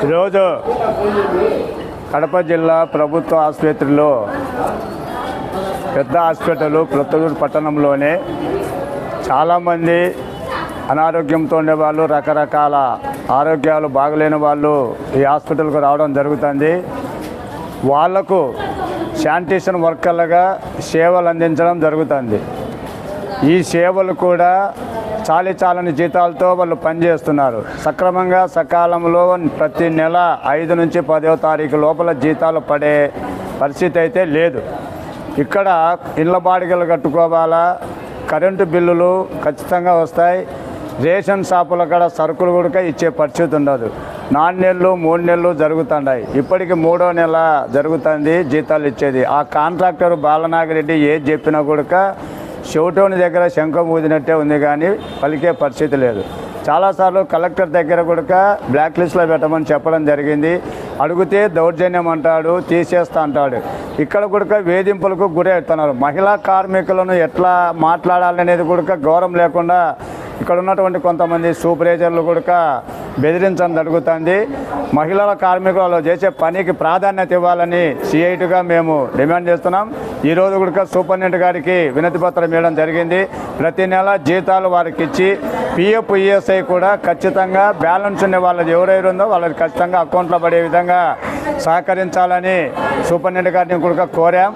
ఈరోజు కడప జిల్లా ప్రభుత్వ ఆసుపత్రిలో పెద్ద హాస్పిటల్ ప్రొద్దుటూరు పట్టణంలోనే చాలామంది అనారోగ్యంతో ఉండేవాళ్ళు, రకరకాల ఆరోగ్యాలు బాగలేని వాళ్ళు ఈ హాస్పిటల్కు రావడం జరుగుతుంది. వాళ్లకు శానిటేషన్ వర్కర్లుగా సేవలు అందించడం జరుగుతుంది. ఈ సేవలు కూడా చాలని జీతాలతో వాళ్ళు పనిచేస్తున్నారు. సక్రమంగా సకాలంలో ప్రతి నెల 5 నుంచి 10వ తారీఖు లోపల జీతాలు పడే పరిస్థితి అయితే లేదు. ఇక్కడ ఇళ్ళ బాడిగలు కట్టుకోవాలా, కరెంటు బిల్లులు ఖచ్చితంగా వస్తాయి. రేషన్ షాపుల కాడ సరుకులు కూడా ఇచ్చే పరిస్థితి ఉండదు. 4 నెలలు 3 నెలలు జరుగుతున్నాయి. ఇప్పటికి 3వ నెల జరుగుతుంది జీతాలు ఇచ్చేది. ఆ కాంట్రాక్టర్ బాలనాగిరెడ్డి ఏది చెప్పినా కూడా షౌటోని దగ్గర శంఖం ఊదినట్టే ఉంది, కానీ పలికే పరిస్థితి లేదు. చాలాసార్లు కలెక్టర్ దగ్గర కూడా బ్లాక్ లిస్ట్లో పెట్టమని చెప్పడం జరిగింది. అడిగితే దౌర్జన్యం అంటాడు, తీసేస్తా అంటాడు. ఇక్కడ కూడా వేధింపులకు గురి అవుతున్నారు. మహిళా కార్మికులను ఎట్లా మాట్లాడాలనేది కూడా గౌరవం లేకుండా ఇక్కడ ఉన్నటువంటి కొంతమంది సూపర్వైజర్లు కూడా బెదిరించడం జరుగుతుంది. మహిళల కార్మికులు చేసే పనికి ప్రాధాన్యత ఇవ్వాలని సిఐటిగా మేము డిమాండ్ చేస్తున్నాం. ఈరోజు కూడా సూపరింటెండెంట్ గారికి వినతి పత్రం ఇవ్వడం జరిగింది. ప్రతి నెల జీతాలు వారికి ఇచ్చి పిఎఫ్ ఈఎస్ఐ కూడా ఖచ్చితంగా బ్యాలెన్స్ ఉన్న వాళ్ళది ఎవరైనా ఉందో వాళ్ళకి ఖచ్చితంగా అకౌంట్లో పడే విధంగా సహకరించాలని సూపరింటెండెంట్ గారిని కూడా కోరాం.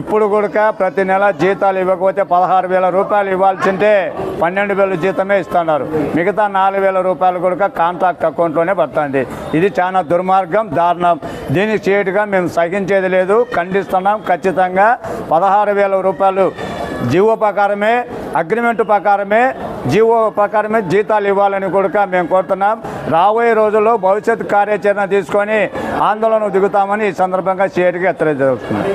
ఇప్పుడు కూడా ప్రతి నెల జీతాలు ఇవ్వకపోతే 16,000 రూపాయలు ఇవ్వాల్సింటే 12,000 జీతమే ఇస్తున్నారు. మిగతా 4,000 రూపాయలు కూడా కాంట్రాక్ట్ అకౌంట్లోనే పడుతుంది. ఇది చాలా దుర్మార్గం, దారుణం. దీనికి చేయటుగా మేము సహించేది లేదు, ఖండిస్తున్నాం. ఖచ్చితంగా 16,000 రూపాయలు జీవో ప్రకారమే, అగ్రిమెంట్ ప్రకారమే, జీవో ప్రకారమే జీతాలు ఇవ్వాలని కూడా మేము కోరుతున్నాం. రాబోయే రోజుల్లో భవిష్యత్ కార్యాచరణ తీసుకొని ఆందోళన దిగుతామని ఈ సందర్భంగా సిఐటికి హెచ్చరిక జరుగుతుంది.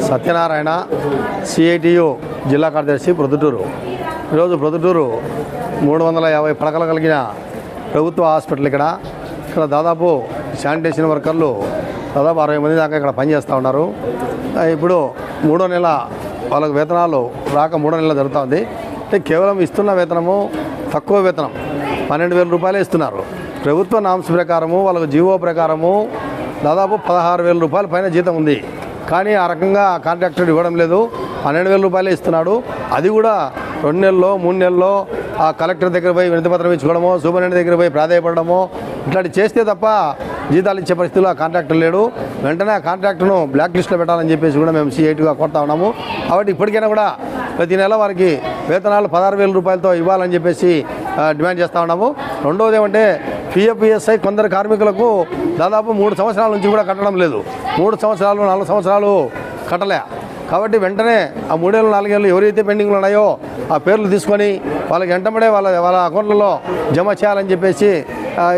సత్యనారాయణ, సిఐటియు జిల్లా కార్యదర్శి, ప్రొద్దుటూరు. ఈరోజు ప్రొద్దుటూరు 350 పడకలు కలిగిన ప్రభుత్వ హాస్పిటల్. ఇక్కడ దాదాపు శానిటేషన్ వర్కర్లు దాదాపు 60 మంది దాకా ఇక్కడ పనిచేస్తూ ఉన్నారు. ఇప్పుడు 3వ నెల వాళ్ళకు వేతనాలు రాక 3వ నెల జరుగుతుంది. అంటే కేవలం ఇస్తున్న వేతనము తక్కువ వేతనం 12,000 రూపాయలే ఇస్తున్నారు. ప్రభుత్వ నామ్స్ ప్రకారము వాళ్ళకు జీవో ప్రకారము దాదాపు 16,000 రూపాయల పైన జీతం ఉంది. కానీ ఆ రకంగా కాంట్రాక్టర్ ఇవ్వడం లేదు, 12,000 రూపాయలే ఇస్తున్నాడు. అది కూడా 2 నెలల్లో 3 నెలల్లో ఆ కలెక్టర్ దగ్గర పోయి వినతిపత్రం ఇచ్చుకోవడమో, సూపరింటెండెంట్ దగ్గర పోయి ప్రాధాయపడమో ఇట్లాంటి చేస్తే తప్ప జీతాలు ఇచ్చే పరిస్థితుల్లో ఆ కాంట్రాక్టర్ లేడు. వెంటనే ఆ కాంట్రాక్టర్ను బ్లాక్ లిస్ట్లో పెట్టాలని చెప్పేసి కూడా మేము సిఐటిగా కోరుతా ఉన్నాము. కాబట్టి ఇప్పటికైనా కూడా ప్రతి నెల వారికి వేతనాలు 16,000 రూపాయలతో ఇవ్వాలని చెప్పేసి డిమాండ్ చేస్తూ ఉన్నాము. రెండవది ఏమంటే పిఎఫ్ ఈఎస్ఐ కొందరు కార్మికులకు దాదాపు 3 సంవత్సరాల నుంచి కూడా కట్టడం లేదు. 3 సంవత్సరాలు 4 సంవత్సరాలు కట్టలే. కాబట్టి వెంటనే ఆ 3 ఏళ్ళు 4 ఏళ్ళు ఎవరైతే పెండింగ్లు ఉన్నాయో ఆ పేర్లు తీసుకొని వాళ్ళకి వెంటబడే వాళ్ళ అకౌంట్లలో జమ చేయాలని చెప్పేసి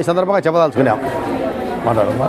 ఈ సందర్భంగా చెప్పదలుచుకున్నాం. మాట్లాడమ్మా.